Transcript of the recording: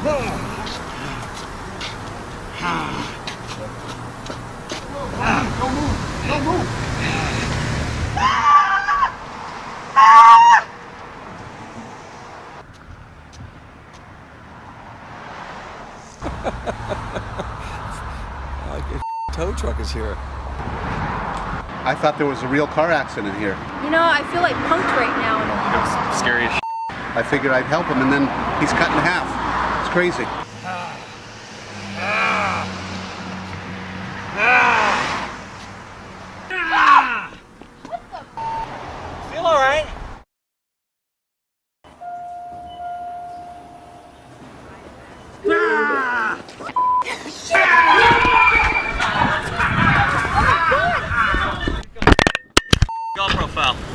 Don't move! Don't move! Tow truck is here. I thought there was a real car accident here. You know, I feel like punked right now. It's scary as I figured I'd help him, and then he's cut in half. It's crazy. Feel all right? GoPro fell.